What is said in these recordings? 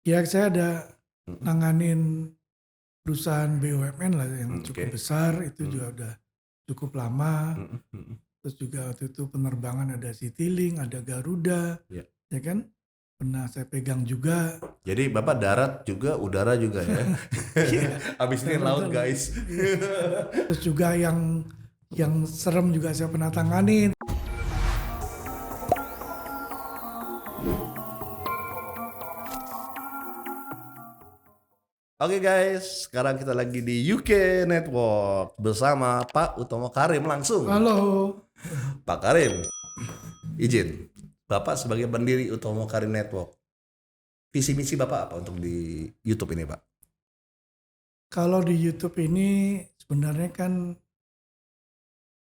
Ya saya ada Mhm, nanganin perusahaan BUMN lah yang oke. cukup besar, itu Mhm juga udah cukup lama. mhm mhm. Terus juga waktu itu penerbangan ada Citylink, ada Garuda, Iya. ya kan? Pernah saya pegang juga. Jadi Bapak darat juga, udara juga ya? Iya, Habis ini laut darat-darat. guys. Iya. Terus juga yang serem juga saya pernah tanganin. Oke guys, sekarang kita lagi di UK Network bersama Pak Utomo Karim langsung. Halo. Pak Karim, izin. Bapak sebagai pendiri Utomo Karim Network, visi misi Bapak apa untuk di YouTube ini Pak? Kalau di YouTube ini sebenarnya kan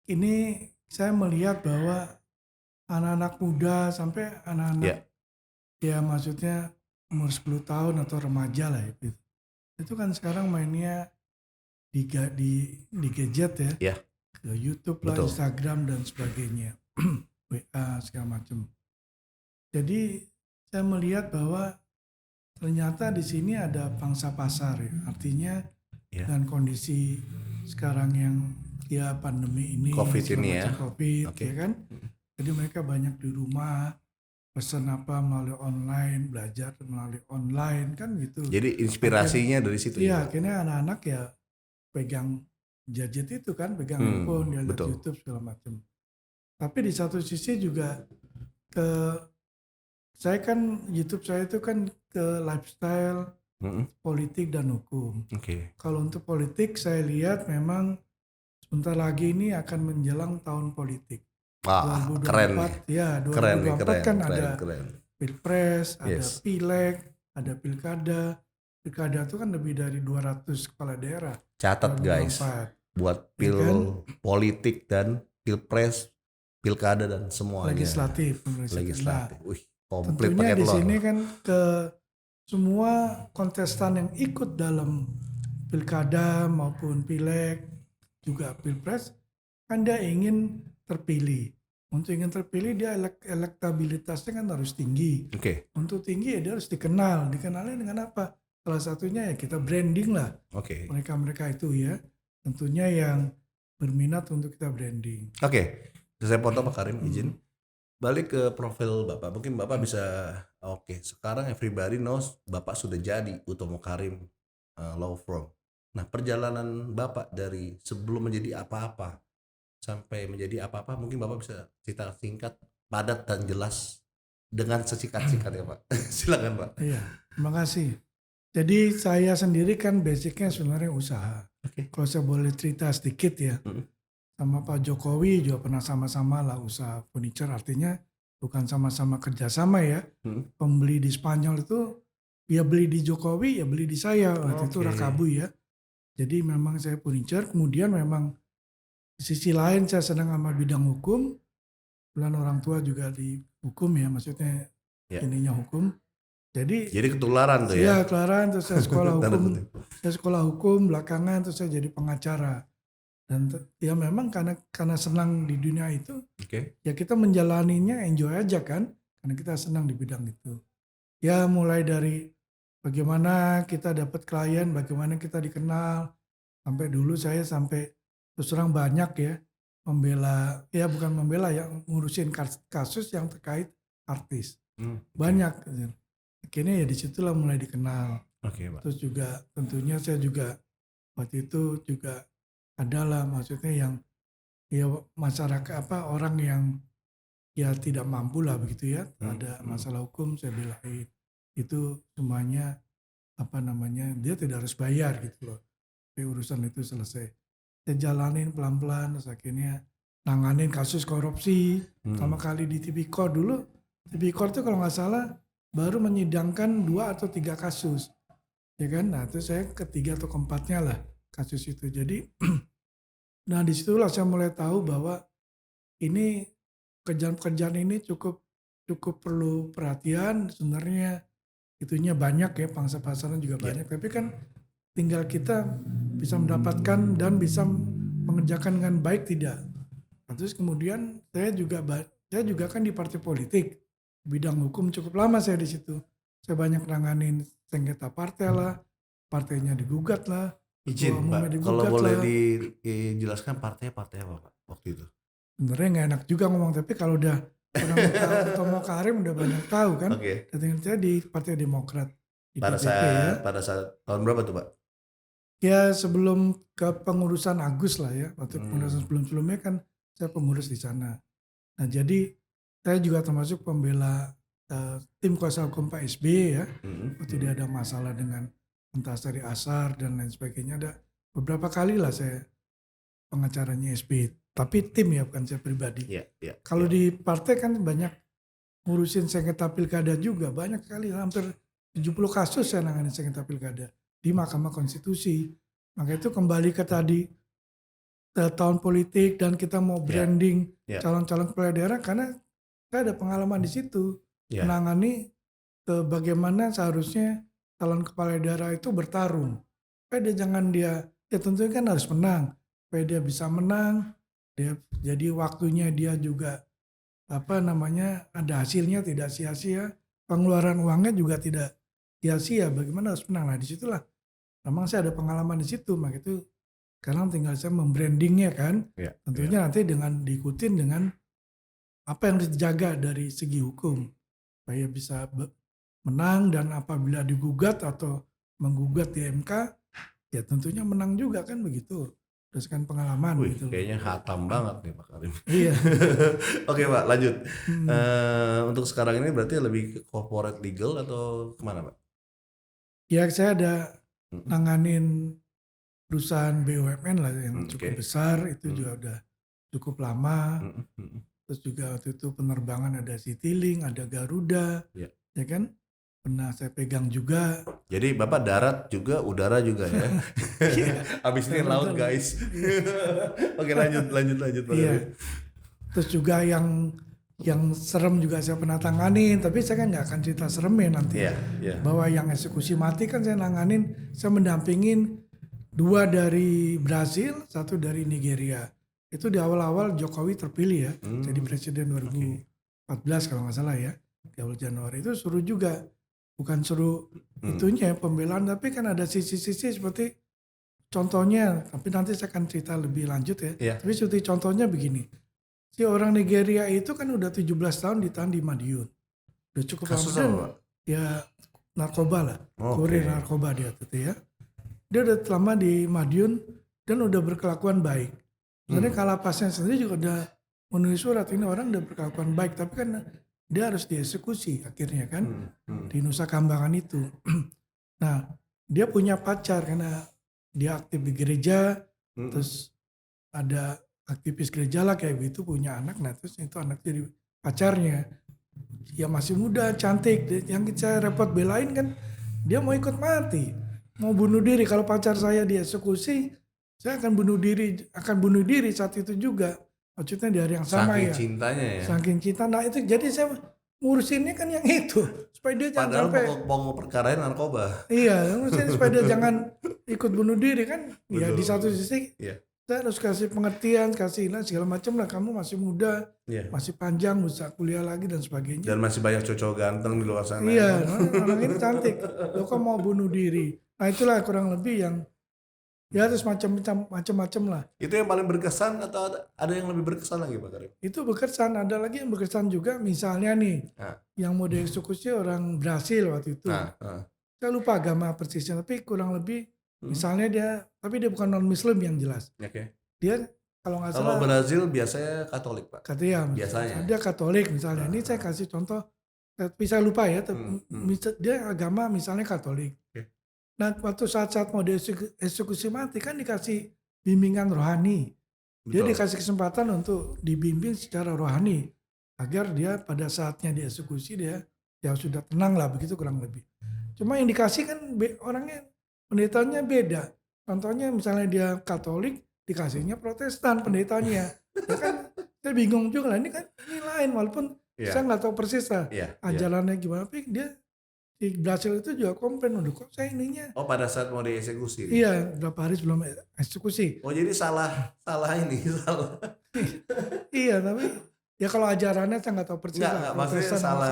ini saya melihat bahwa anak-anak muda sampai anak-anak, Ya, ya maksudnya umur 10 tahun atau remaja lah ya gitu. Itu kan sekarang mainnya di gadget ya, ya, ke YouTube lah, betul. Instagram dan sebagainya, WA segala macam. Jadi saya melihat bahwa ternyata di sini ada pangsa pasar ya. Artinya Ya, dengan kondisi sekarang yang ya pandemi ini COVID ini segala ya. macam COVID Oke. ya kan. Jadi mereka banyak di rumah, pesan apa melalui online, belajar melalui online kan gitu. Jadi Akhir inspirasinya dari situ ya iya Pak. akhirnya anak-anak ya pegang gadget itu kan, pegang handphone, dia lihat Betul. YouTube segala macam. Tapi di satu sisi juga ke saya kan YouTube saya itu kan ke lifestyle, Mhm, politik dan hukum. oke. Kalau untuk politik saya lihat memang sebentar lagi ini akan menjelang tahun politik. Wah, keren nih. 2024 ya Keren nih, 2024 keren, kan keren, ada keren. Pilpres, ada Yes. Pileg, ada Pilkada. Pilkada itu kan lebih dari 200 kepala daerah Catat guys, 2024, buat ya pil kan? politik dan pilpres, pilkada dan semuanya Legislatif, pemerintah. Nah, legislatif. Wih, komplit tentunya pakai di telur. sini kan ke semua kontestan yang ikut dalam pilkada maupun pileg juga pilpres kan dia ingin terpilih. Untuk ingin terpilih dia elektabilitasnya kan harus tinggi. Oke, Untuk tinggi ya dia harus dikenal. Dikenalnya dengan apa? Salah satunya ya kita branding lah oke, mereka-mereka itu ya. Tentunya yang berminat untuk kita branding. oke. Saya potong Pak Karim, izin. Hmm. Balik ke profil Bapak. Mungkin Bapak bisa, oke. Sekarang everybody knows Bapak sudah jadi Utomo Karim Law Firm. Nah, perjalanan Bapak dari sebelum menjadi apa-apa sampai menjadi apa-apa, mungkin Bapak bisa cerita singkat, padat dan jelas dengan sesikat-sikat ya Pak. Silakan Pak. Iya, terima kasih. Jadi saya sendiri kan basicnya sebenarnya usaha. Oke. Kalau saya boleh cerita sedikit ya, Mm-mm. sama Pak Jokowi juga pernah sama-sama lah usaha furniture. Artinya bukan sama-sama kerjasama ya. Mm-mm. Pembeli di Spanyol itu ya beli di Jokowi ya beli di saya. Waktu itu Oke. Rakabu ya. Jadi memang saya furniture. Kemudian memang di sisi lain saya senang sama bidang hukum. Kebetulan orang tua juga di hukum ya, maksudnya Ya. ininya hukum. Jadi Jadi ketularan tuh ya. ya kelaran terus saya sekolah Tanda hukum, kutip. belakangan terus saya jadi pengacara. Dan ya memang karena senang di dunia itu, Oke. ya kita menjalaninya enjoy aja kan, karena kita senang di bidang itu. Ya mulai dari bagaimana kita dapat klien, bagaimana kita dikenal, sampai dulu saya sampai terus terang banyak ya membela, ya bukan membela ya, ngurusin kasus yang terkait artis. Oke. Banyak. Akhirnya ya disitulah mulai dikenal. Oke, Pak. Terus juga tentunya saya juga waktu itu juga adalah maksudnya yang ya masyarakat apa orang yang ya tidak mampu lah begitu ya, Mm, ada mm. masalah hukum saya belain. Itu semuanya apa namanya dia tidak harus bayar gitu loh. Tapi urusan itu selesai. Saya jalanin pelan-pelan terus akhirnya nanganin kasus korupsi pertama Mm. kali di Tipikor dulu. Tipikor itu kalau nggak salah baru menyidangkan 2 atau 3 kasus, ya kan? Nah itu saya ketiga atau keempatnya lah kasus itu. Jadi, nah disitulah saya mulai tahu bahwa ini pekerjaan-pekerjaan ini cukup cukup perlu perhatian. Sebenarnya itunya banyak ya, pangsa pasarnya juga Ya. banyak. Tapi kan tinggal kita bisa mendapatkan dan bisa mengerjakan dengan baik tidak. Nah, terus kemudian saya juga kan di partai politik, bidang hukum cukup lama saya di situ. Saya banyak nanganin sengketa partai lah, partainya digugat lah, ketua Izin Pak, umumnya kalau digugat boleh lah. dijelaskan partai apa Pak waktu itu? Sebenarnya nggak enak juga ngomong, tapi kalau udah orang udah tahu Ketua Mukarim udah banyak tahu kan. Oke. Dan saya di Partai Demokrat di Pada PBP ya. saat tahun berapa tuh Pak? Ya sebelum kepengurusan Agus lah ya, waktu pengurusan sebelum-sebelumnya kan saya pengurus di sana. Nah jadi saya juga termasuk pembela tim kuasa hukum Pak SBY ya. Waktu dia ada masalah dengan Antasari Ashar dan lain sebagainya, ada beberapa kali lah saya pengacaranya SBY. Tapi tim ya, bukan saya pribadi. Kalau di partai kan banyak ngurusin sengketa pilkada juga, banyak sekali, hampir 70 kasus saya nangani sengketa pilkada di Mahkamah Konstitusi. Maka itu kembali ke tadi tahun politik dan kita mau branding calon-calon kepala daerah, karena saya ada pengalaman di situ menangani bagaimana seharusnya calon kepala daerah itu bertarung. Supaya dia tentunya kan harus menang. Supaya dia bisa menang, jadi waktunya dia juga ada hasilnya, tidak sia-sia, pengeluaran uangnya juga tidak sia-sia. Bagaimana harus menang? Nah disitulah memang saya ada pengalaman di situ. Maka itu sekarang tinggal saya membrandingnya kan. Tentunya nanti dengan diikutin dengan apa yang dijaga dari segi hukum supaya bisa menang, dan apabila digugat atau menggugat di MK ya tentunya menang juga kan begitu. Berdasarkan pengalaman. Wih, gitu. kayaknya hatam banget nih Pak Karim. Iya. Oke Pak, lanjut. Untuk sekarang ini berarti lebih ke corporate legal atau kemana Pak? Ya saya ada nanganin perusahaan BUMN lah yang cukup besar, itu juga udah cukup lama. Terus juga waktu itu penerbangan ada Citylink, ada Garuda, ya kan? Pernah saya pegang juga. Jadi Bapak darat juga, udara juga ya? Abis ini laut guys. Oke lanjut. Iya. Terus juga yang serem juga saya pernah tanganin, tapi saya kan nggak akan cerita seremnya nanti. Bahwa yang eksekusi mati kan saya nanganin, saya mendampingin 2 dari Brasil, 1 dari Nigeria. Itu di awal-awal Jokowi terpilih ya, jadi presiden 2014 kalau nggak salah ya, di awal Januari. Itu suruh juga, bukan suruh itunya pembelaan, tapi kan ada sisi-sisi seperti contohnya, tapi nanti saya akan cerita lebih lanjut ya. Tapi seperti contohnya begini, si orang Nigeria itu kan udah 17 tahun ditahan di Madiun. Udah cukup lama. Ya narkoba lah, kurir narkoba dia tuh ya. Dia udah lama di Madiun dan udah berkelakuan baik. Sebenarnya kalapasnya sendiri juga udah menulis surat, ini orang udah berkelakuan baik, tapi kan dia harus dieksekusi akhirnya kan di Nusa Kambangan itu. Nah dia punya pacar karena dia aktif di gereja, terus ada aktivis gereja lah kayak gitu, punya anak. Nah terus itu anak jadi pacarnya, ya masih muda, cantik. Yang saya repot belain kan dia mau ikut mati, mau bunuh diri. Kalau pacar saya dieksekusi, saya akan bunuh diri saat itu juga. Maksudnya di hari yang sama. Saking cintanya ya. Saking cinta. Nah itu jadi saya ngurusinnya kan yang itu, supaya dia jangan sampai. Padahal pokok perkaranya narkoba. Iya, supaya dia jangan ikut bunuh diri kan. Ya di satu sisi saya harus kasih pengertian, kasih segala macam lah. Kamu masih muda, masih panjang, bisa kuliah lagi dan sebagainya. Dan masih banyak cowok ganteng di luar sana. Iya, orang ini cantik. Lo kok mau bunuh diri? Nah itulah kurang lebih yang ya terus macam-macam lah. Itu yang paling berkesan atau ada yang lebih berkesan lagi Pak Karim? Itu berkesan, ada lagi yang berkesan juga, misalnya nih yang mau dieksekusi orang Brasil waktu itu. Saya lupa agama persisnya, tapi kurang lebih misalnya tapi dia bukan non Muslim yang jelas. Dia kalau nggak salah. Kalau Brazil biasanya Katolik Pak. Katanya biasanya. Dia Katolik misalnya. Ini saya kasih contoh, tapi saya lupa ya. Dia agama misalnya Katolik. Nah waktu saat mau dieksekusi mati kan dikasih bimbingan rohani. Dia dikasih kesempatan untuk dibimbing secara rohani. Agar dia pada saatnya dieksekusi dia ya sudah tenang lah, begitu kurang lebih. Cuma yang dikasih kan orangnya, pendetanya beda. Contohnya misalnya dia Katolik, dikasihnya Protestan pendetanya. Ya kan saya bingung juga lah, ini lain walaupun saya nggak tahu persis lah ajarannya gimana. Tapi dia di Brasil itu juga komplain, kok saya ininya. Oh pada saat mau dieksekusi? Iya, berapa hari sebelum eksekusi. Oh jadi salah ini. Iya, tapi ya kalau ajarannya saya nggak tahu persis. Nggak, maksudnya salah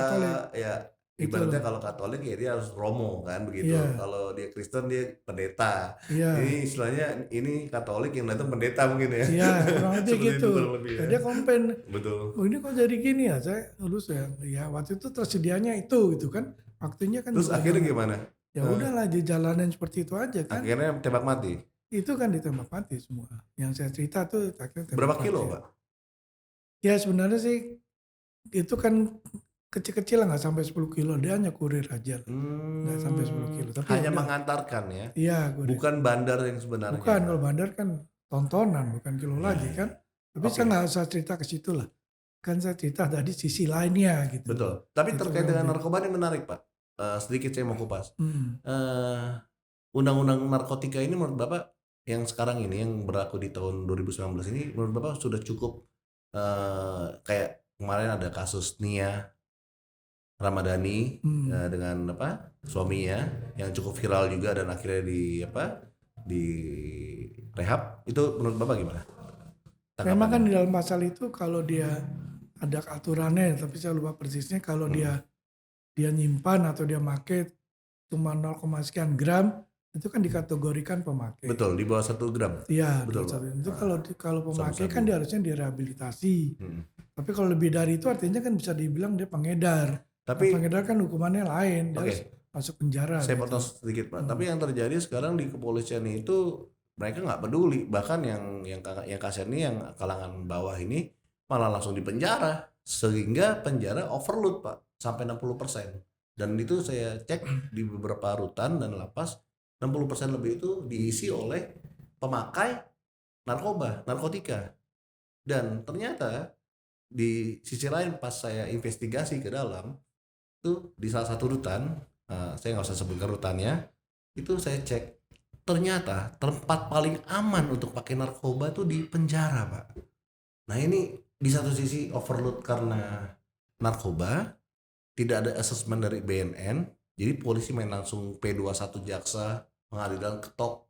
ya Itu Ibaratnya loh. kalau Katolik ya dia harus romo kan begitu. Iya, Kalau dia Kristen dia pendeta. iya, Ini istilahnya ini Katolik yang datang pendeta mungkin ya. iya, kurang lebih Seperti gitu. itu kurang lebih Nah, ya. dia komplain, Betul. oh ini kok jadi gini ya? Saya lulus ya waktu itu tersedianya itu gitu kan. Waktunya kan Terus juga akhirnya udah, gimana? ya Eh, udahlah dijalanin seperti itu aja kan. akhirnya tembak mati. Itu kan ditembak mati semua. Yang saya cerita tuh akhirnya tembak Berapa mati. kilo, Pak? Ya sebenarnya sih itu kan kecil-kecil lah, nggak sampai 10 kilo. Dia hanya kurir aja lah. Nggak sampai 10 kilo. Tapi ya Hanya udah. mengantarkan ya. Iya kurir. Bukan bandar yang sebenarnya. Bukan, kalau bandar kan tontonan, bukan kilo Ya, lagi kan. ya. Tapi Oke, saya nggak usah cerita ke situ lah. Kan saya cerita tadi sisi lainnya gitu. betul. Tapi Itu terkait kurang dengan lebih. narkoba ini menarik, Pak. Sedikit saya mau kupas. Hmm. Eh, Undang-undang narkotika ini menurut Bapak yang sekarang ini yang berlaku di tahun 2019 ini menurut Bapak sudah cukup kayak kemarin ada kasus Nia Ramadhani Hmm. dengan apa suaminya yang cukup viral juga dan akhirnya di rehab itu menurut Bapak gimana? Memang kan Tanggapannya? di dalam pasal itu kalau dia ada aturannya, tapi saya lupa persisnya kalau Hmm. dia nyimpan atau dia make cuma 0, sekian gram itu kan dikategorikan pemakai. Betul, di bawah 1 gram. Iya, Betul, dua Pak. satu. Itu Nah, kalau pemakai kan sabu-sabu. dia harusnya direhabilitasi. Hmm. Tapi kalau lebih dari itu artinya kan bisa dibilang dia pengedar. Nah, Tapi pengedar kan hukumannya lain, dia oke, harus masuk penjara saya gitu. potong sedikit Pak. Hmm. Tapi yang terjadi sekarang di kepolisian itu mereka nggak peduli. Bahkan yang kasihan ini yang kalangan bawah ini malah langsung dipenjara sehingga penjara overload Pak sampai 60%. Dan itu saya cek di beberapa rutan dan lapas 60% lebih itu diisi oleh pemakai narkotika. Dan ternyata di sisi lain pas saya investigasi ke dalam itu di salah satu rutan, saya nggak usah sebutkan rutannya, itu saya cek ternyata tempat paling aman untuk pakai narkoba tuh di penjara Pak. Nah ini di satu sisi overload karena narkoba, tidak ada asesmen dari BNN, jadi polisi main langsung P21 jaksa, pengadilan ketok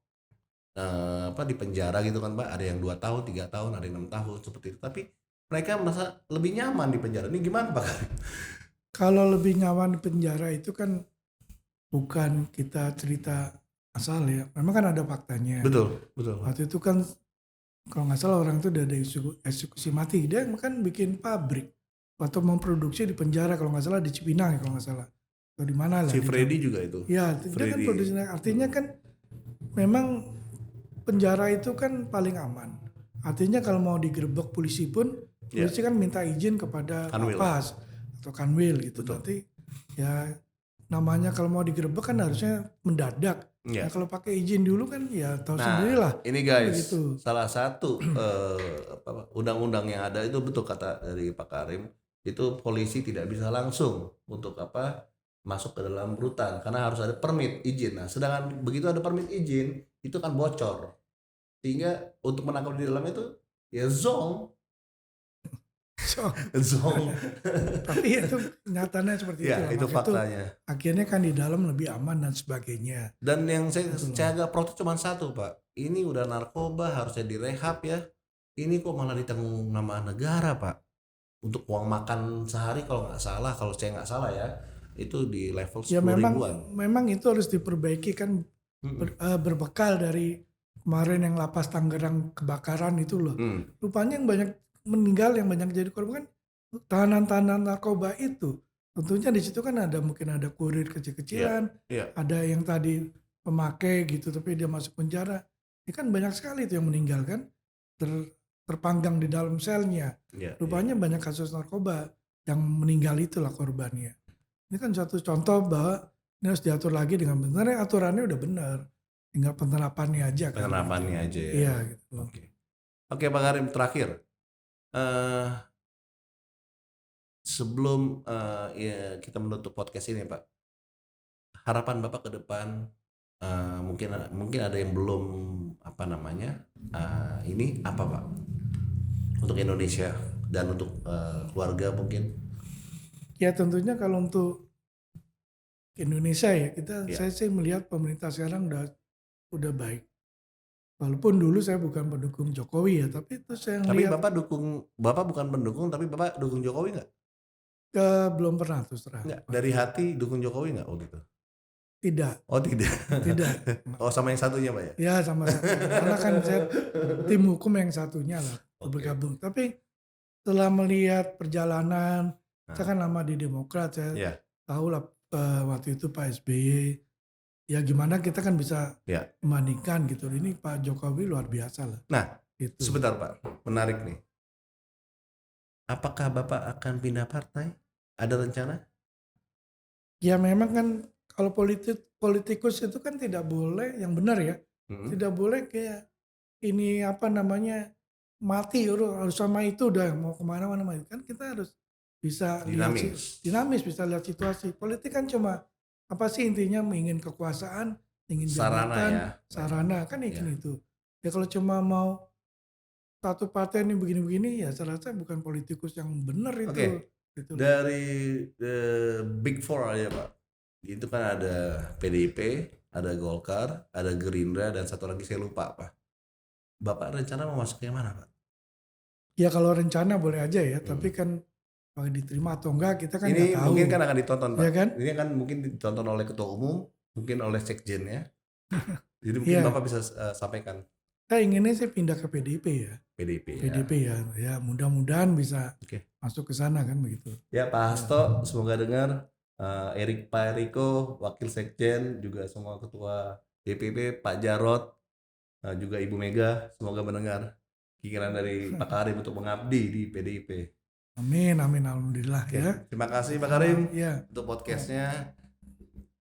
di penjara gitu kan Pak, ada yang 2 tahun 3 tahun, ada yang 6 tahun seperti itu, tapi mereka merasa lebih nyaman di penjara. Ini gimana Pak? Kalau lebih nyaman di penjara itu kan bukan kita cerita asal ya. Memang kan ada faktanya. Betul, betul. Waktu itu kan kalau nggak salah orang itu udah ada eksekusi mati. Dia kan bikin pabrik atau memproduksi di penjara kalau nggak salah di Cipinang ya kalau nggak salah. Atau di mana lah. Si di Freddy dalam. juga itu. Ya, dia kan Freddy. produksinya. Artinya kan memang penjara itu kan paling aman. Artinya kalau mau digerebek polisi pun, polisi kan minta izin kepada Kanwil. Lapas atau Kanwil gitu. Betul. Nanti ya namanya kalau mau digerebek kan harusnya mendadak. Ya. Nah, kalau pakai izin dulu kan ya tahu Nah, sendirilah. ini guys, Begitu. salah satu undang-undang yang ada itu betul kata dari Pak Karim, itu polisi tidak bisa langsung untuk masuk ke dalam rutan karena harus ada permit izin. Nah, sedangkan begitu ada permit izin, itu kan bocor. Sehingga untuk menangkap di dalam itu ya zong. So, Zong. tapi itu nyatanya seperti Ya, itu. itu faktanya. Akhirnya kan di dalam lebih aman dan sebagainya. Dan yang saya Betul. agak protes cuma satu Pak, ini udah narkoba harusnya direhab ya, ini kok malah ditanggung nama negara Pak, untuk uang makan sehari kalau saya nggak salah ya, itu di level 10 Ya ribuan. memang itu harus diperbaiki kan berbekal dari kemarin yang lapas Tangerang kebakaran itu loh. Rupanya yang banyak meninggal, yang banyak jadi korban kan tahanan-tahanan narkoba itu. Tentunya di situ kan mungkin ada kurir kecil-kecilan, Iya. ada yang tadi pemakai gitu tapi dia masuk penjara. Ini kan banyak sekali itu yang meninggal kan, terpanggang di dalam selnya. Iya, Rupanya banyak kasus narkoba yang meninggal itulah korbannya. Ini kan suatu contoh bahwa ini harus diatur lagi dengan benar. Aturannya udah benar, tinggal penerapannya aja kan. penerapannya aja ya. Iya gitu loh. Oke Pak Karim, terakhir sebelum ya kita menutup podcast ini Pak, harapan Bapak ke depan, mungkin ada yang belum ini apa Pak untuk Indonesia dan untuk keluarga mungkin. Ya tentunya kalau untuk Indonesia ya saya sih melihat pemerintah sekarang udah baik. Walaupun dulu saya bukan pendukung Jokowi ya, tapi itu saya Tapi lihat. Bapak bukan pendukung, tapi Bapak dukung Jokowi nggak? Belum pernah terus terang. Enggak, dari hati dukung Jokowi enggak? Oh gitu. Tidak, Oh tidak. tidak. Oh sama yang satunya Pak ya? Ya sama satunya. Karena kan saya tim hukum yang satunya lah Oke. bergabung. Tapi setelah melihat perjalanan, saya Nah, kan lama di Demokrat, saya ya, tahu lah waktu itu Pak SBY. Ya gimana kita kan bisa ya. membandingkan gitu. Ini Pak Jokowi luar biasa lah. Nah, Gitu. sebentar Pak, menarik nih. Apakah Bapak akan pindah partai? Ada rencana? Ya memang kan kalau politikus itu kan tidak boleh yang benar ya. Mm-mm. Tidak boleh kayak ini apa namanya mati harus sama itu udah mau kemana-mana kan kita harus bisa lihat Dinamis. dinamis, bisa lihat situasi. Politik kan cuma apa sih intinya ingin kekuasaan, ingin Sarana jabatan, ya. sarana kan Ya. itu. Ya kalau cuma mau satu partai ini begini-begini ya saya rasa bukan politikus yang benar itu. Oke. Gitu. Dari Big Four aja Pak. Itu kan ada PDIP, ada Golkar, ada Gerindra, dan satu lagi saya lupa Pak. Bapak rencana mau masuk yang mana Pak? Ya kalau rencana boleh aja ya, tapi kan kalau diterima atau enggak kita kan nggak Ini tahu. mungkin kan akan ditonton Pak. Ya kan? Ini kan mungkin ditonton oleh ketua umum, mungkin oleh sekjennya. Jadi mungkin Iya. Bapak bisa sampaikan Saya inginnya sih pindah ke PDIP ya. PDIP. PDIP ya mudah-mudahan bisa Oke. masuk ke sana kan begitu. Ya Pak Hasto, semoga dengar. Pak Eriko, Wakil Sekjen, juga semua ketua DPP, Pak Jarot, juga Ibu Mega, semoga mendengar pikiran dari Pak Karim untuk mengabdi di PDIP. Amin, alhamdulillah Oke. ya. Terima kasih Pak Karim Ya. untuk podcastnya.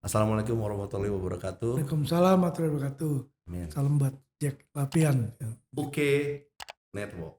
Assalamualaikum warahmatullahi wabarakatuh. Waalaikumsalam warahmatullahi wabarakatuh. Amin. Salam buat Jack Lapian. Oke, network.